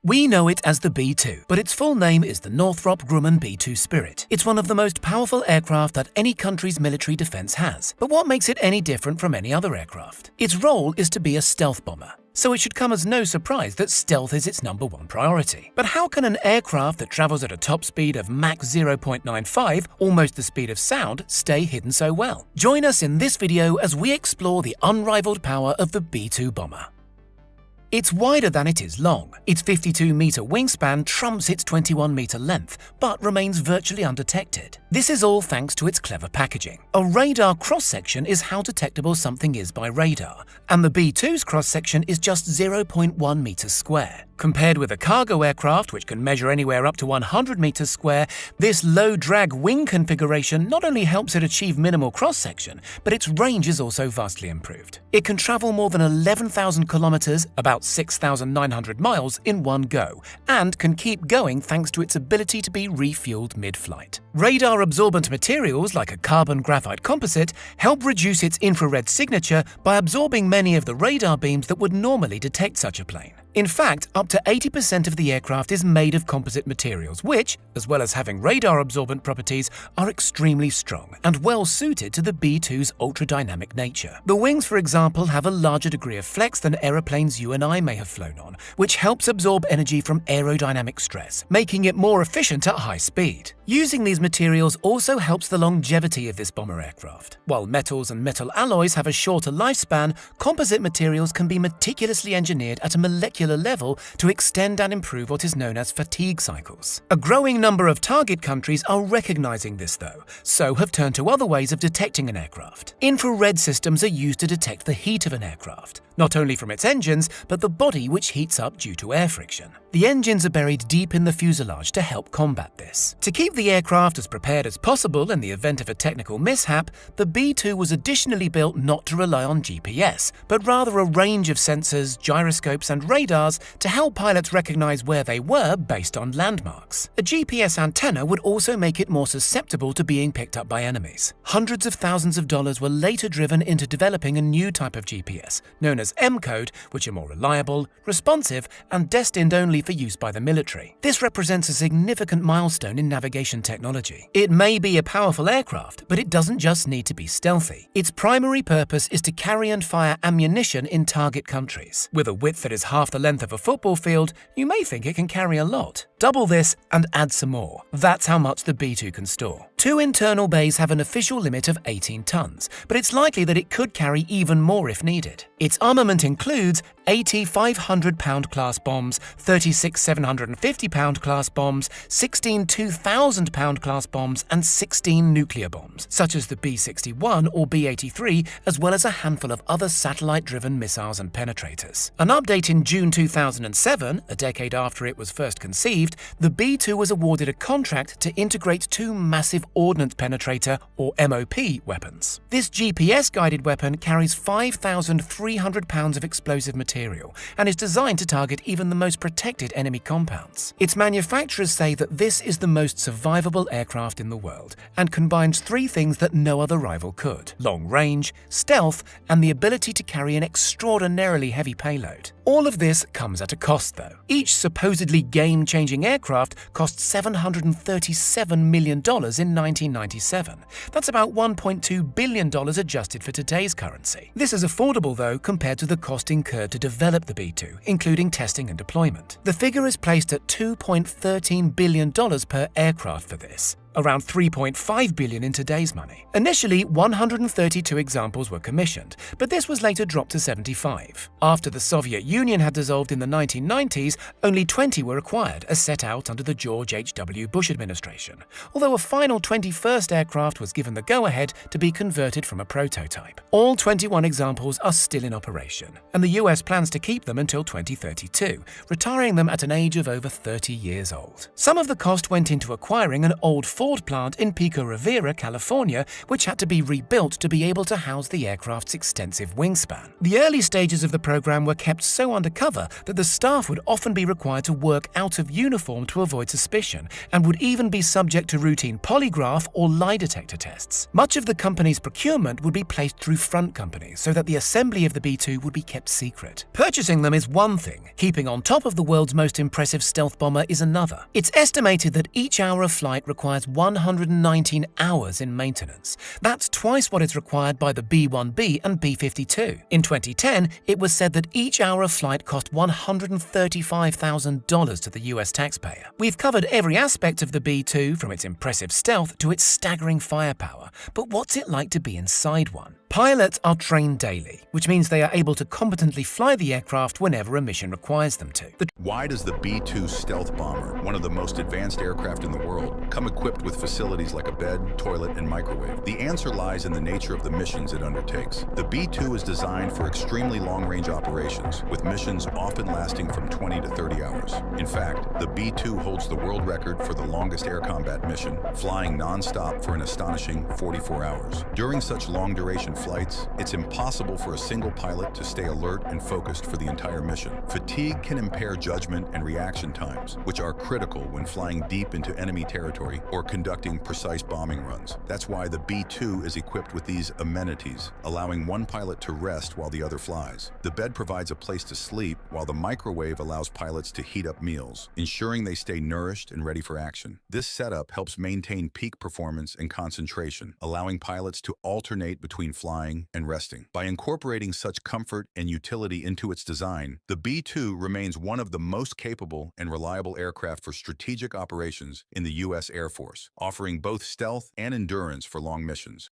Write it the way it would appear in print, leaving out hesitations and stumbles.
We know it as the B-2, but its full name is the Northrop Grumman B-2 Spirit. It's one of the most powerful aircraft that any country's military defense has. But what makes it any different from any other aircraft? Its role is to be a stealth bomber. So it should come as no surprise that stealth is its #1 priority. But how can an aircraft that travels at a top speed of Mach 0.95, almost the speed of sound, stay hidden so well? Join us in this video as we explore the unrivaled power of the B-2 bomber. It's wider than it is long. Its 52-meter wingspan trumps its 21-meter length, but remains virtually undetected. This is all thanks to its clever packaging. A radar cross-section is how detectable something is by radar, and the B-2's cross-section is just 0.1 meters square. Compared with a cargo aircraft, which can measure anywhere up to 100 meters square, this low-drag wing configuration not only helps it achieve minimal cross-section, but its range is also vastly improved. It can travel more than 11,000 kilometers, about 6,900 miles, in one go, and can keep going thanks to its ability to be refueled mid-flight. Radar-absorbent materials like a carbon graphite composite help reduce its infrared signature by absorbing many of the radar beams that would normally detect such a plane. In fact, up to 80% of the aircraft is made of composite materials which, as well as having radar-absorbent properties, are extremely strong and well-suited to the B-2's ultra-dynamic nature. The wings, for example, have a larger degree of flex than aeroplanes you and I may have flown on, which helps absorb energy from aerodynamic stress, making it more efficient at high speed. Using these materials also helps the longevity of this bomber aircraft. While metals and metal alloys have a shorter lifespan, composite materials can be meticulously engineered at a molecular level to extend and improve what is known as fatigue cycles. A growing number of target countries are recognizing this though, so have turned to other ways of detecting an aircraft. Infrared systems are used to detect the heat of an aircraft, not only from its engines, but the body which heats up due to air friction. The engines are buried deep in the fuselage to help combat this. To keep the aircraft as prepared as possible in the event of a technical mishap, the B-2 was additionally built not to rely on GPS, but rather a range of sensors, gyroscopes and radars to help pilots recognize where they were based on landmarks. A GPS antenna would also make it more susceptible to being picked up by enemies. Hundreds of thousands of dollars were later driven into developing a new type of GPS, known as M-code, which are more reliable, responsive, and destined only for use by the military. This represents a significant milestone in navigation technology. It may be a powerful aircraft, but it doesn't just need to be stealthy. Its primary purpose is to carry and fire ammunition in target countries. With a width that is half the length of a football field, you may think it can carry a lot. Double this and add some more. That's how much the B-2 can store. 2 internal bays have an official limit of 18 tons, but it's likely that it could carry even more if needed. Its armament includes 80 500-pound class bombs, 36 750-pound class bombs, 16 2,000-pound class bombs, and 16 nuclear bombs, such as the B-61 or B-83, as well as a handful of other satellite-driven missiles and penetrators. An update in June 2007, a decade after it was first conceived, the B-2 was awarded a contract to integrate 2 massive ordnance penetrator, or MOP, weapons. This GPS-guided weapon carries 5,300 pounds of explosive material and is designed to target even the most protected enemy compounds. Its manufacturers say that this is the most survivable aircraft in the world and combines 3 things that no other rival could: long range, stealth, and the ability to carry an extraordinarily heavy payload. All of this comes at a cost though. Each supposedly game-changing aircraft cost $737 million in 1997. That's about $1.2 billion adjusted for today's currency. This is affordable though compared to the cost incurred to develop the B-2, including testing and deployment. The figure is placed at $2.13 billion per aircraft for this, around $3.5 billion in today's money. Initially, 132 examples were commissioned, but this was later dropped to 75. After the Soviet Union had dissolved in the 1990s, only 20 were acquired, as set out under the George H.W. Bush administration, although a final 21st aircraft was given the go-ahead to be converted from a prototype. All 21 examples are still in operation, and the US plans to keep them until 2032, retiring them at an age of over 30 years old. Some of the cost went into acquiring an old Ford plant in Pico Rivera, California, which had to be rebuilt to be able to house the aircraft's extensive wingspan. The early stages of the program were kept so undercover that the staff would often be required to work out of uniform to avoid suspicion, and would even be subject to routine polygraph or lie detector tests. Much of the company's procurement would be placed through front companies so that the assembly of the B-2 would be kept secret. Purchasing them is one thing. Keeping on top of the world's most impressive stealth bomber is another. It's estimated that each hour of flight requires 119 hours in maintenance. That's twice what is required by the B-1B and B-52. In 2010, it was said that each hour of flight cost $135,000 to the US taxpayer. We've covered every aspect of the B-2, from its impressive stealth to its staggering firepower, but what's it like to be inside one? Pilots are trained daily, which means they are able to competently fly the aircraft whenever a mission requires them to. Why does the B-2 stealth bomber, one of the most advanced aircraft in the world, come equipped with facilities like a bed, toilet, and microwave? The answer lies in the nature of the missions it undertakes. The B-2 is designed for extremely long-range operations, with missions often lasting from 20 to 30 hours. In fact, the B-2 holds the world record for the longest air combat mission, flying non-stop for an astonishing 44 hours. During such long-duration flights, it's impossible for a single pilot to stay alert and focused for the entire mission. Fatigue can impair judgment and reaction times, which are critical when flying deep into enemy territory or conducting precise bombing runs. That's why the B-2 is equipped with these amenities, allowing one pilot to rest while the other flies. The bed provides a place to sleep, while the microwave allows pilots to heat up meals, ensuring they stay nourished and ready for action. This setup helps maintain peak performance and concentration, allowing pilots to alternate between flying and resting. By incorporating such comfort and utility into its design, the B-2 remains one of the most capable and reliable aircraft for strategic operations in the U.S. Air Force, offering both stealth and endurance for long missions.